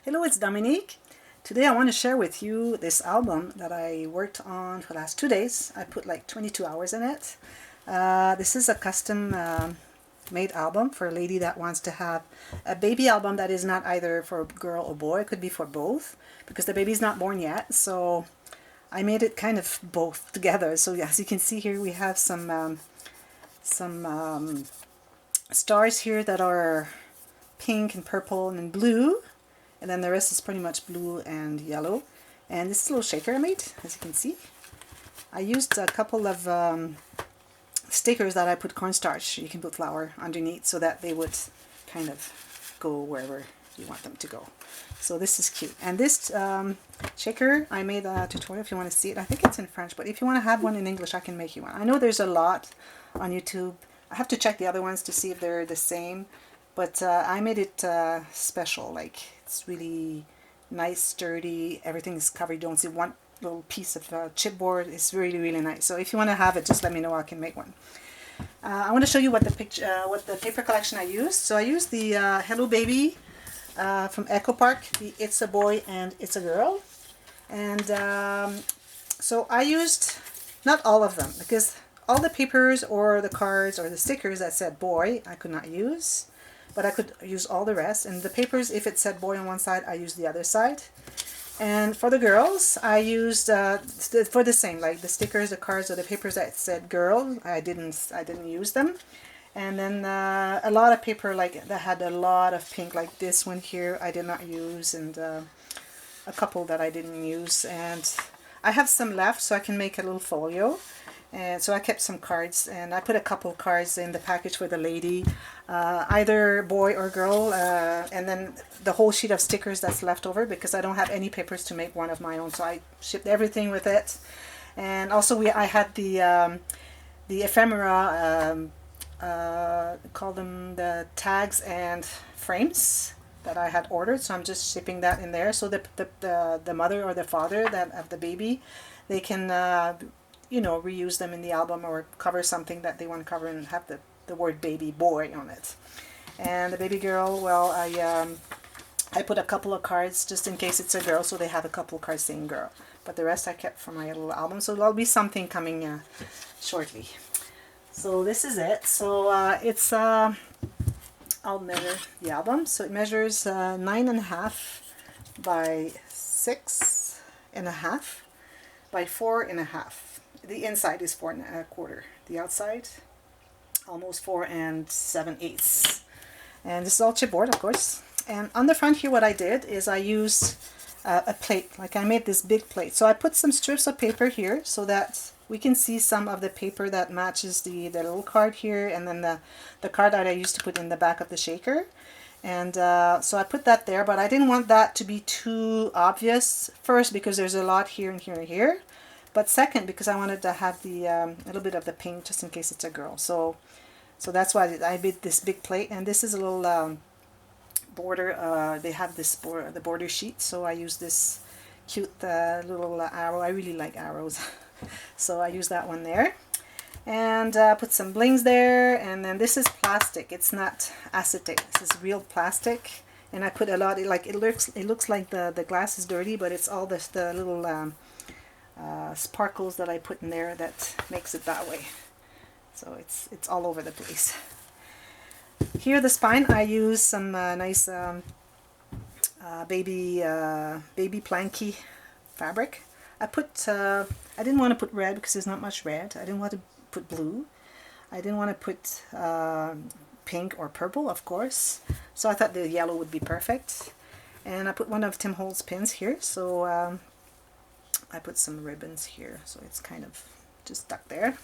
Hello, it's Dominique. Today I want to share with you this album that I worked on for the last 2 days. I put like 22 hours in it. This is a custom made album for a lady that wants to have a baby album that is not either for a girl or boy. It could be for both because the baby's not born yet. So I made it kind of both together. So as you can see here, we have some stars here that are pink and purple and blue. And then the rest is pretty much blue and yellow. And this is a little shaker I made, as you can see. I used a couple of stickers that I put cornstarch. You can put flour underneath so that they would kind of go wherever you want them to go. So this is cute. And this shaker, I made a tutorial if you want to see it. I think it's in French, but if you want to have one in English, I can make you one. I know there's a lot on YouTube. I have to check the other ones to see if they're the same. But I made it special, like it's really nice, sturdy, everything is covered. You don't see one little piece of chipboard. It's really, really nice. So if you want to have it, just let me know, I can make one. I want to show you what the paper collection I used. So I used the Hello Baby from Echo Park, the It's a Boy and It's a Girl. And so I used not all of them because all the papers or the cards or the stickers that said boy, I could not use. But I could use all the rest. And the papers, if it said boy on one side, I used the other side. And for the girls, I used for the same, like the stickers, the cards, or the papers that said girl. I didn't use them. And then a lot of paper like that had a lot of pink, like this one here, I did not use, and a couple that I didn't use. And I have some left, so I can make a little folio. And so I kept some cards, and I put a couple cards in the package for the lady, either boy or girl, and then the whole sheet of stickers that's left over because I don't have any papers to make one of my own, so I shipped everything with it. And also I had the ephemera, call them the tags and frames that I had ordered, so I'm just shipping that in there. So the mother or the father that of the baby, they can reuse them in the album or cover something that they want to cover and have the word baby boy on it. And the baby girl, well, I put a couple of cards just in case it's a girl, so they have a couple of cards saying girl. But the rest I kept for my little album, so there'll be something coming shortly. So this is it. So I'll measure the album. So it measures 9.5 by 6.5 by 4.5. The inside is 4.25. The outside, almost 4 7/8. And this is all chipboard, of course. And on the front here, what I did is I used a plate. Like I made this big plate. So I put some strips of paper here so that we can see some of the paper that matches the little card here, and then the card that I used to put in the back of the shaker. And so I put that there, but I didn't want that to be too obvious. First, because there's a lot here and here and here. But second, because I wanted to have the little bit of the pink just in case it's a girl. So that's why I made this big plate. And this is a little border. They have this the border sheet. So I use this cute little arrow. I really like arrows. So I use that one there. And put some blings there. And then this is plastic. It's not acetate. This is real plastic. And I put a lot. Like it looks like the glass is dirty, but it's all the little sparkles that I put in there that makes it that way. So it's all over the place. Here the spine, I use some nice baby planky fabric. I didn't want to put red because there's not much red. I didn't want to put blue. I didn't want to put pink or purple, of course. So I thought the yellow would be perfect. And I put one of Tim Holtz pins here. So I put some ribbons here, so it's kind of just stuck there.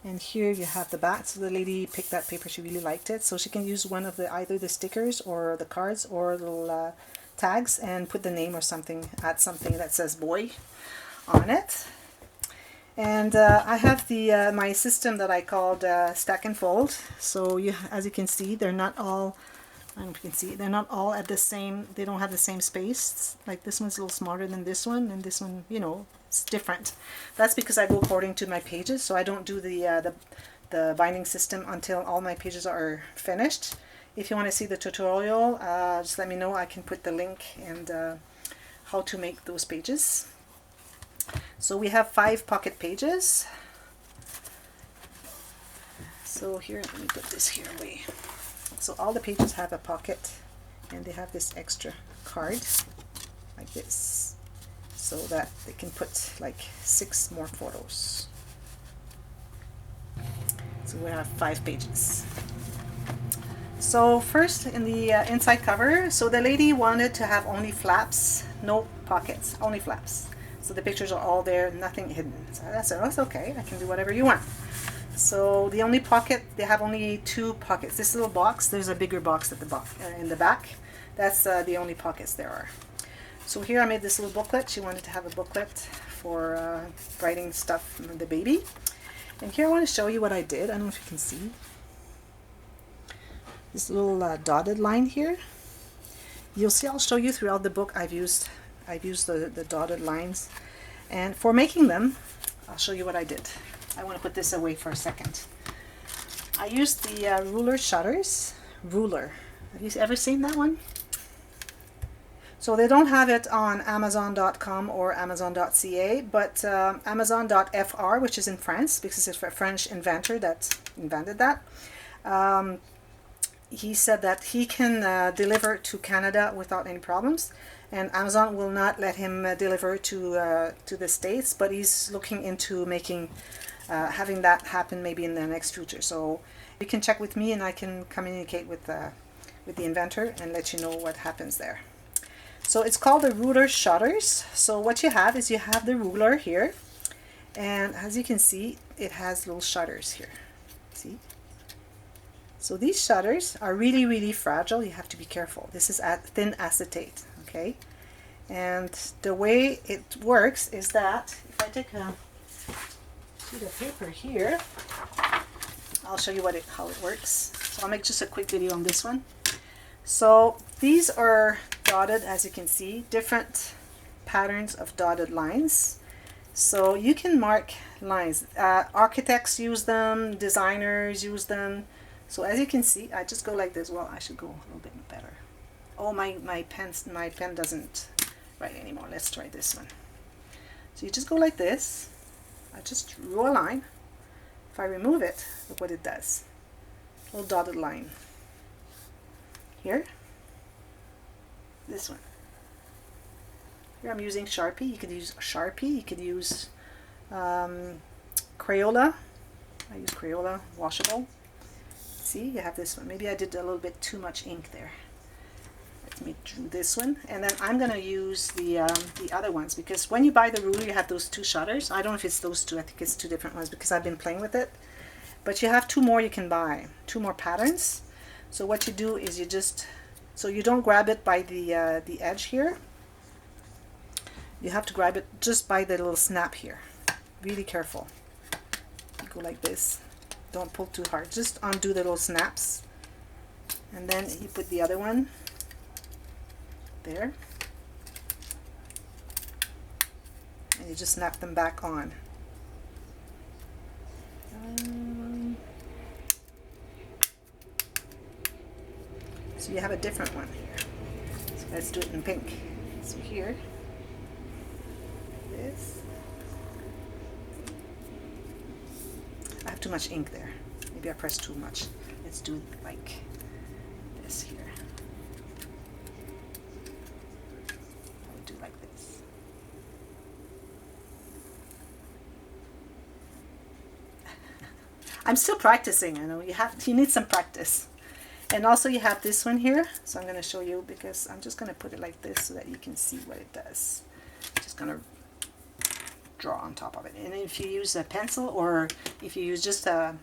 And here you have the back. So the lady picked that paper, she really liked it, so she can use one of either the stickers or the cards or little tags and put the name or something, add something that says boy on it. And I have the my system that I called stack and fold. So as you can see, they're not all, I don't know if you can see, they're not all at the same, they don't have the same space. Like this one's a little smaller than this one, and this one, it's different. That's because I go according to my pages, so I don't do the binding system until all my pages are finished. If you want to see the tutorial, just let me know. I can put the link and how to make those pages. So we have 5 pocket pages. So here, let me put this here away. So all the pages have a pocket, and they have this extra card like this, so that they can put like 6 more photos. So we have 5 pages. So first, in the inside cover, so the lady wanted to have only flaps, no pockets, only flaps. So the pictures are all there, nothing hidden. So I said, oh, that's okay, I can do whatever you want. So the only pocket, they have only 2 pockets. This little box, there's a bigger box at the in the back. That's the only pockets there are. So here I made this little booklet. She wanted to have a booklet for writing stuff from the baby. And here I want to show you what I did. I don't know if you can see. This little dotted line here. You'll see, I'll show you throughout the book I've used the dotted lines. And for making them, I'll show you what I did. I want to put this away for a second. I used the Rulershutters. Ruler. Have you ever seen that one? So they don't have it on Amazon.com or Amazon.ca, but Amazon.fr, which is in France, because it's a French inventor that invented that. He said that he can deliver to Canada without any problems, and Amazon will not let him deliver to the States, but he's looking into making having that happen maybe in the next future. So you can check with me, and I can communicate with the inventor and let you know what happens there. So it's called the Rulershutters. So what you have is you have the ruler here, and as you can see, it has little shutters here. See? So these shutters are really, really fragile. You have to be careful. This is thin acetate, okay? And the way it works is that if I take a sheet of paper here, I'll show you how it works. So I'll make just a quick video on this one. So these are dotted, as you can see, different patterns of dotted lines. So you can mark lines. Architects use them, designers use them. So as you can see, I just go like this. Well, I should go a little bit better. Oh, my pen doesn't write anymore. Let's try this one. So you just go like this. I just draw a line. If I remove it, look what it does. A little dotted line. Here. This one. Here I'm using Sharpie. You could use Sharpie. You could use Crayola. I use Crayola, washable. See, you have this one. Maybe I did a little bit too much ink there. Let me do this one, and then I'm going to use the other ones, because when you buy the ruler, you have those 2 shutters. I don't know if it's those 2. I think it's 2 different ones because I've been playing with it. But you have 2 more you can buy, 2 more patterns. So what you do is you just, so you don't grab it by the edge here. You have to grab it just by the little snap here. Really careful. You go like this. Don't pull too hard. Just undo the little snaps. And then you put the other one there. And you just snap them back on. So you have a different one here. So let's do it in pink. So here, this. I have too much ink there. Maybe I pressed too much. Let's do it like this here. I would do like this. I'm still practicing. I know you need some practice. And also you have this one here. So I'm going to show you, because I'm just going to put it like this so that you can see what it does. Just going to draw on top of it. And if you use a pencil, or if you use just a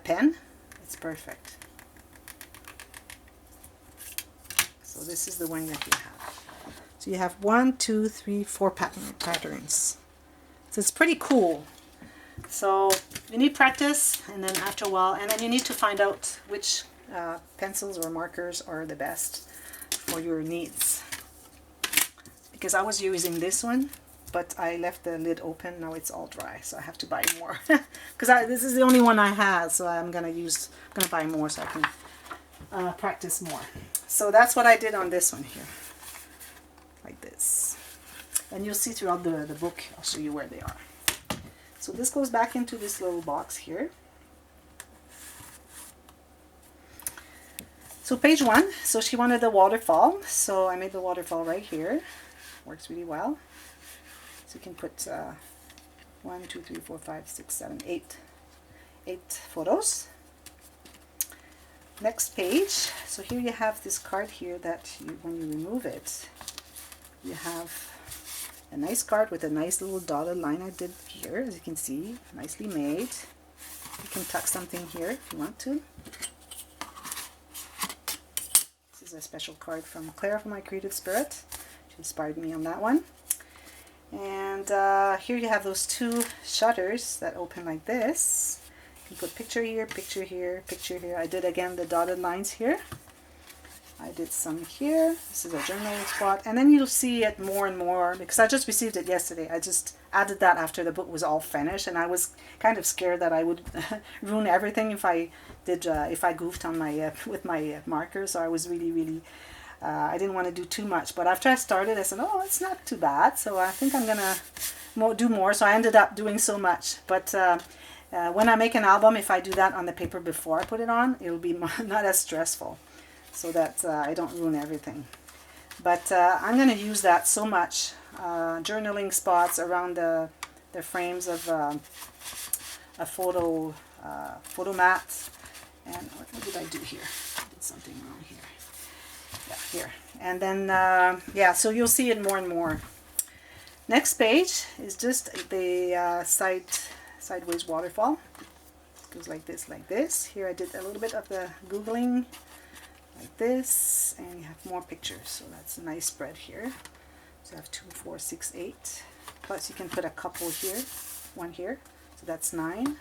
pen, it's perfect. So this is the one that you have. So you have 1, 2, 3, 4 patterns. So it's pretty cool. So you need practice, and then after a while, and then you need to find out which pencils or markers are the best for your needs. Because I was using this one, but I left the lid open. Now it's all dry, so I have to buy more. Because this is the only one I have, so I'm gonna buy more so I can practice more. So that's what I did on this one here, like this. And you'll see throughout the book, I'll show you where they are. So this goes back into this little box here. So page 1, so she wanted the waterfall, so I made the waterfall right here. Works really well. So you can put 1, 2, 3, 4, 5, 6, 7, 8 photos. Next page, so here you have this card here that when you remove it, you have a nice card with a nice little dotted line I did here, as you can see, nicely made. You can tuck something here if you want to. This is a special card from Claire from My Creative Spirit. She inspired me on that one. And here you have those 2 shutters that open like this. You can put picture here, picture here, picture here. I did again the dotted lines here. I did some here. This is a journaling spot. And then you'll see it more and more because I just received it yesterday. I just added that after the book was all finished, and I was kind of scared that I would ruin everything if I goofed on my with my markers. So I was really I didn't want to do too much. But after I started, I said, oh, it's not too bad. So I think I'm gonna do more. So I ended up doing so much. But when I make an album, if I do that on the paper before I put it on, it'll be not as stressful, so that I don't ruin everything. But I'm going to use that so much. Journaling spots around the frames of a photo mat. And what did I do here? I did something wrong here. Yeah, here. And then, yeah, so you'll see it more and more. Next page is just the sideways waterfall. It goes like this, like this. Here I did a little bit of the Googling, like this, and you have more pictures, so that's a nice spread here. So you have 2, 4, 6, 8, plus you can put a couple here, one here, so that's 9.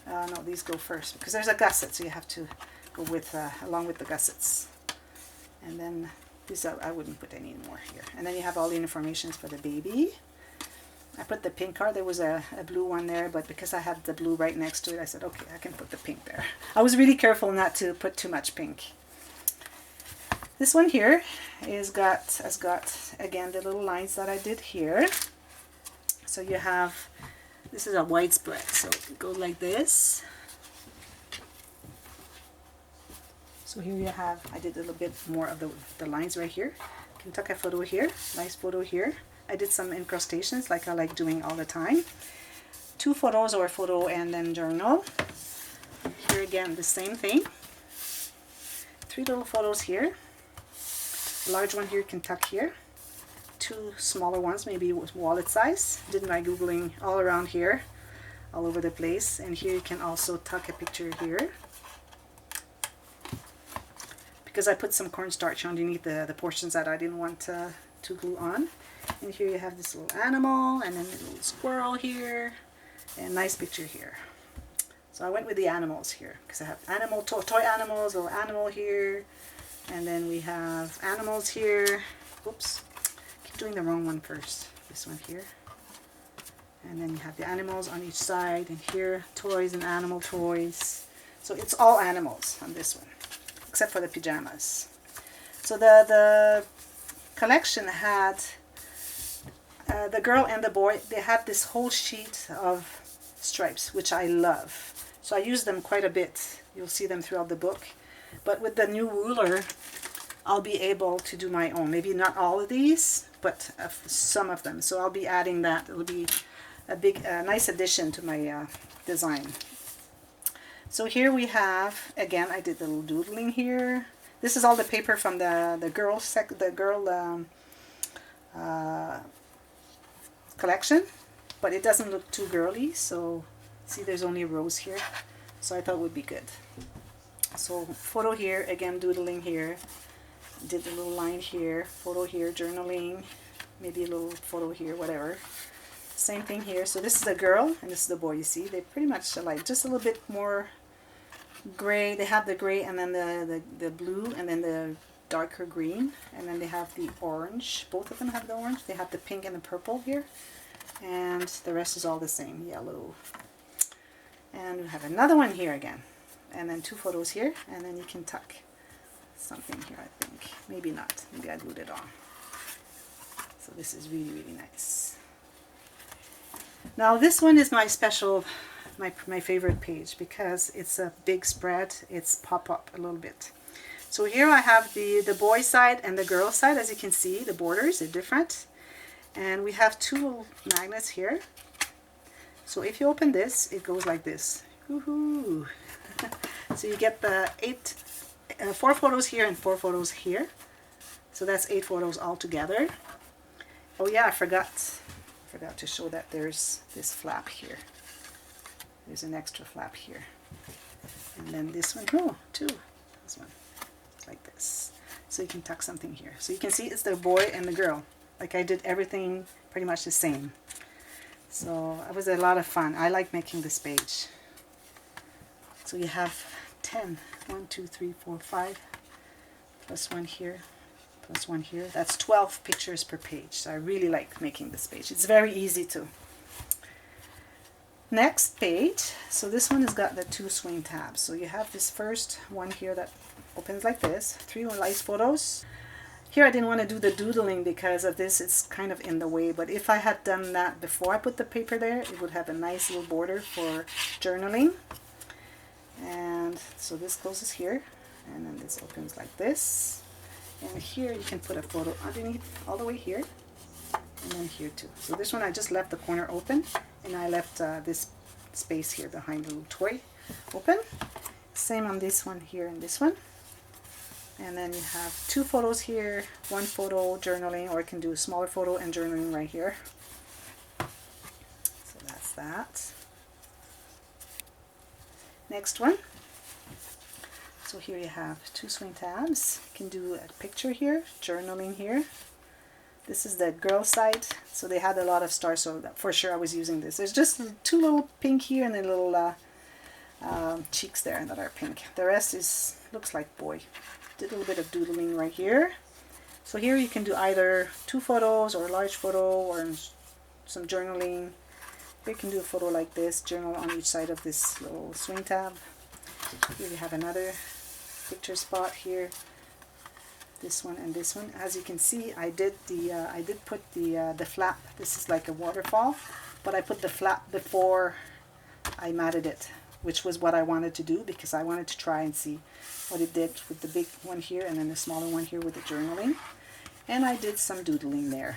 No, these go first because there's a gusset, so you have to go with along with the gussets. And then these I wouldn't put any more here. And then you have all the information for the baby. I put the pink card. There was a blue one there, but because I had the blue right next to it, I said, okay, I can put the pink there. I was really careful not to put too much pink. This one here has got again the little lines that I did here. So you have, this is a widespread, so it goes like this. So here you have, I did a little bit more of the lines right here. You can tuck a photo here, nice photo here. I did some incrustations like I like doing all the time. 2 photos or a photo and then journal. Here again, the same thing. 3 little photos here. A large one here you can tuck here. 2 smaller ones, maybe wallet size. Did my Googling all around here, all over the place. And here you can also tuck a picture here. Because I put some cornstarch underneath the portions that I didn't want to glue on. And here you have this little animal, and then a little squirrel here, and a nice picture here. So I went with the animals here, because I have animal toy animals, little animal here, and then we have animals here. Oops, keep doing the wrong one first. This one here. And then you have the animals on each side, and here, toys and animal toys. So it's all animals on this one, except for the pajamas. So the collection had the girl and the boy. They had this whole sheet of stripes, which I love. So I use them quite a bit. You'll see them throughout the book. But with the new ruler, I'll be able to do my own. Maybe not all of these, but some of them. So I'll be adding that. It'll be a nice addition to my design. So here we have, again, I did a little doodling here. This is all the paper from the girl collection, but it doesn't look too girly. So see, there's only a rose here, so I thought it would be good. So photo here, again doodling here, did a little line here, photo here, journaling, maybe a little photo here, whatever. Same thing here. So this is the girl and this is the boy. You see, they pretty much alike, just a little bit more gray. They have the gray and then the blue and then the darker green, and then they have the orange. Both of them have the orange. They have the pink and the purple here, and the rest is all the same, yellow. And we have another one here again. and then 2 photos here, and then you can tuck something here, I think. Maybe not. Maybe I glued it on. So this is really, really nice. Now this one is my special, my favorite page, because it's a big spread. It's pop up a little bit. So here I have the boy side and the girl side. As you can see, the borders are different. And we have 2 little magnets here. So if you open this, it goes like this. Woohoo! So you get the 4 photos here and 4 photos here. So that's 8 photos all together. Oh yeah, I forgot to show that there's this flap here. There's an extra flap here. And then this one, oh, 2. This one, like this. So you can tuck something here. So you can see it's the boy and the girl. Like I did everything pretty much the same. So it was a lot of fun. I like making this page. So you have 10. 1, 2, 3, 4, 5. Plus 1 here. Plus 1 here. That's 12 pictures per page. So I really like making this page. It's very easy too. Next page. So this one has got the 2 swing tabs. So you have this first one here that opens like this. 3 nice photos. Here I didn't want to do the doodling because of this. It's kind of in the way. But if I had done that before I put the paper there, it would have a nice little border for journaling. And so this closes here. And then this opens like this. And here you can put a photo underneath all the way here, and then here too. So this one I just left the corner open, and I left this space here behind the little toy open. Same on this one here and this one. And then you have 2 photos here, 1 photo journaling, or you can do a smaller photo and journaling right here. So that's that. Next one. So here you have 2 swing tabs. You can do a picture here, journaling here. This is the girl side. So they had a lot of stars, so for sure I was using this. There's just 2 little pink here and a little cheeks there that are pink. The rest looks like boy. Did a little bit of doodling right here. So here you can do either 2 photos or a large photo or some journaling. You can do a photo like this, journal on each side of this little swing tab. Here we have another picture spot here, this one and this one. As you can see, I did put the flap. This is like a waterfall, but I put the flap before I matted it, which was what I wanted to do because I wanted to try and see what it did with the big one here and then the smaller one here with the journaling. And I did some doodling there,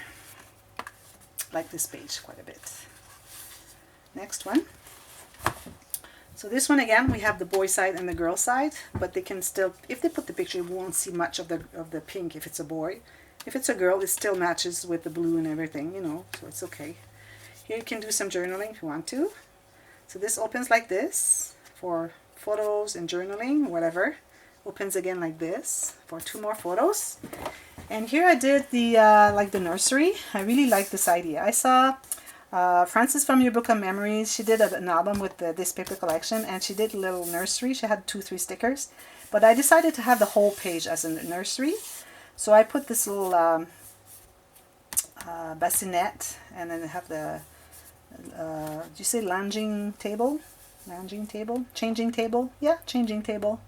like this page quite a bit. Next one. So this one again, we have the boy side and the girl side, but they can still, if they put the picture, you won't see much of the pink if it's a boy. If it's a girl, it still matches with the blue and everything, you know, so it's okay. Here you can do some journaling if you want to. So this opens like this for photos and journaling, whatever. Opens again like this for 2 more photos. And here I did the like the nursery. I really like this idea. I saw Frances from Your Book of Memories. She did an album with this paper collection, and she did a little nursery. She had 2-3 stickers, but I decided to have the whole page as a nursery. So I put this little bassinet, and then I have the do you say changing table? Yeah, changing table.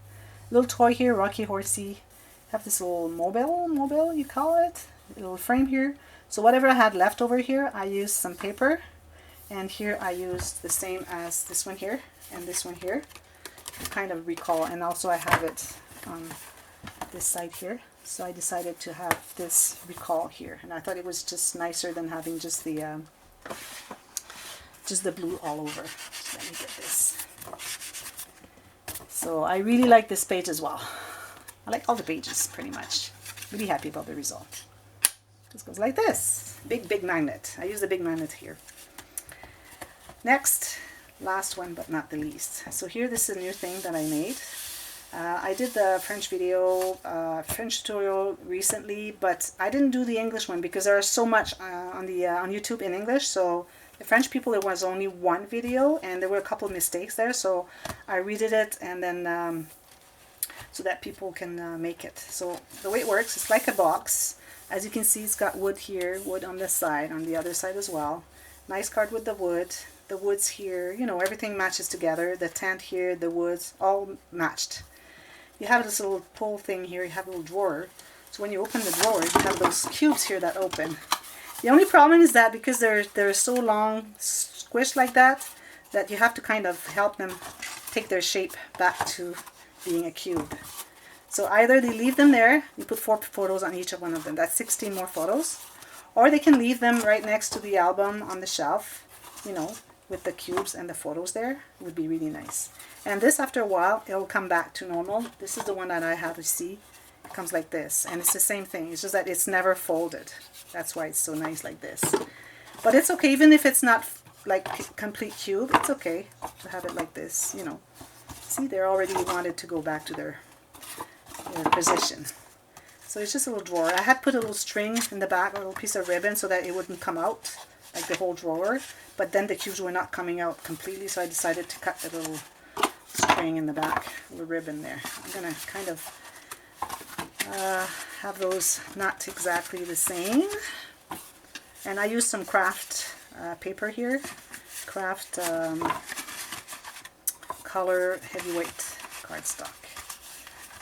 Little toy here, Rocky Horsey. Have this little mobile you call it, a little frame here. So whatever I had left over here, I used some paper, and here I used the same as this one here and this one here, kind of recall. And also I have it on this side here, so I decided to have this recall here, and I thought it was just nicer than having just the blue all over. So let me get this. So I really like this page as well. I like all the pages pretty much. Really happy about the result. This goes like this. Big magnet. I use the big magnet here. Next, last one but not the least. So here, this is a new thing that I made. I did the French video, French tutorial recently, but I didn't do the English one because there are so much on YouTube in English. So the French people, it was only 1 video, and there were a couple of mistakes there. So I redid it, and then so that people can make it. So the way it works, it's like a box. As you can see, it's got wood here, wood on this side, on the other side as well. Nice card with the wood. the woods here, you know, everything matches together. The tent here, the woods, all matched. You have this little pull thing here, you have a little drawer. So when you open the drawer, you have those cubes here that open. The only problem is that because they're so long, squished like that, that you have to kind of help them take their shape back to being a cube. So either they leave them there, you put 4 photos on each of one of them, that's 16 more photos, or they can leave them right next to the album on the shelf, you know, with the cubes and the photos there. It would be really nice. And this, after a while, it'll come back to normal. This is the one that I have, you see. It comes like this, and it's the same thing. It's just that it's never folded. That's why it's so nice like this. But it's okay, even if it's not like complete cube, it's okay to have it like this, you know. See, they're already wanted to go back to their position. So it's just a little drawer. I had put a little string in the back, a little piece of ribbon, so that it wouldn't come out, like the whole drawer. But then the cubes were not coming out completely, so I decided to cut the little string in the back, the ribbon there. I'm going to kind of have those not exactly the same. And I used some craft paper here, craft color heavyweight cardstock.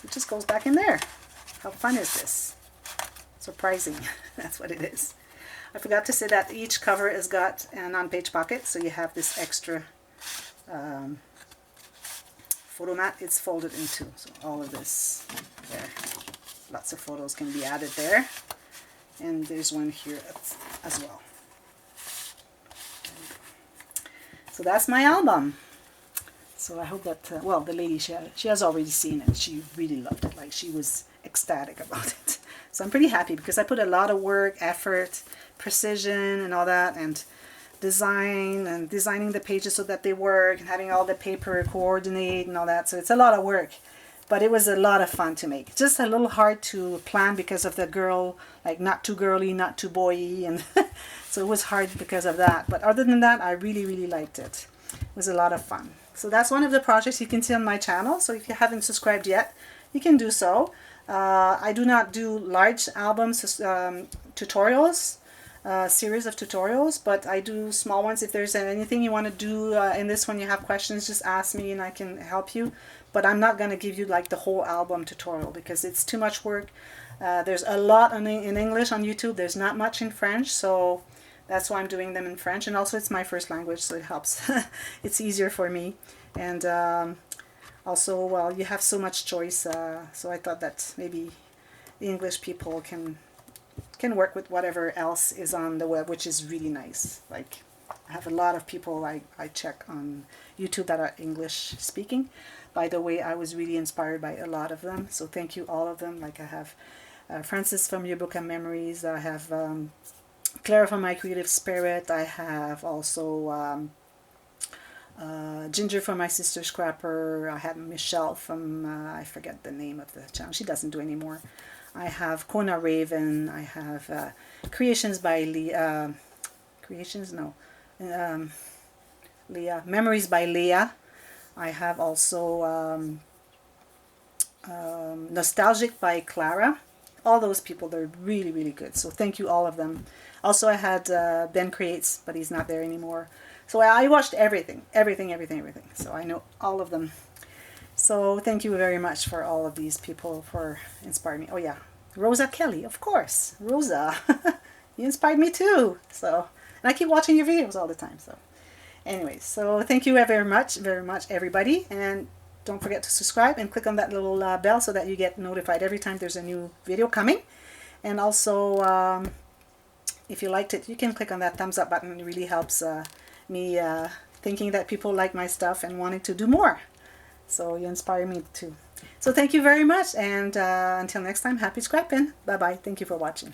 It just goes back in there. How fun is this? Surprising. That's what it is. I forgot to say that each cover has got an on-page pocket, so you have this extra photo mat. It's folded in two, so all of this there. Lots of photos can be added there. And there's one here as well. So that's my album. So I hope that, well, the lady, she has already seen it. She really loved it. Like, she was ecstatic about it. So I'm pretty happy because I put a lot of work, effort, precision and all that, and design and designing the pages so that they work and having all the paper coordinate and all that. So it's a lot of work, but it was a lot of fun to make. Just a little hard to plan because of the girl, like not too girly, not too boy-y, and so it was hard because of that. But other than that, I really, really liked it. It was a lot of fun. So that's one of the projects you can see on my channel. So if you haven't subscribed yet, you can do so. I do not do large albums, tutorials, series of tutorials, but I do small ones. If there's anything you want to do in this one, you have questions, just ask me and I can help you. But I'm not going to give you like the whole album tutorial because it's too much work. There's a lot in English on YouTube. There's not much in French, so that's why I'm doing them in French. And also it's my first language, so it helps. It's easier for me. And also, well, you have so much choice, so I thought that maybe the English people can work with whatever else is on the web, which is really nice. Like, I have a lot of people I check on YouTube that are English speaking. By the way, I was really inspired by a lot of them, so thank you all of them. Like, I have Francis from Your Book of Memories, I have Clara from My Creative Spirit, I have also Ginger from My Sister Scrapper, I have Michelle from, I forget the name of the channel, she doesn't do anymore. I have Kona Raven, I have Creations by Leah, Leah, Memories by Leah. I have also Nostalgic by Clara. All those people, they're really, really good. So thank you all of them. Also I had Ben Creates, but he's not there anymore. So I watched everything. So I know all of them. So thank you very much for all of these people for inspiring me. Oh yeah, Rosa Kelly, of course. Rosa, you inspired me too. So, and I keep watching your videos all the time. So anyways, so thank you very much, everybody. And don't forget to subscribe and click on that little bell so that you get notified every time there's a new video coming. And also, if you liked it, you can click on that thumbs up button. It really helps me thinking that people like my stuff and wanting to do more. So you inspire me too. So thank you very much, and until next time, happy scrapping. Bye bye. Thank you for watching.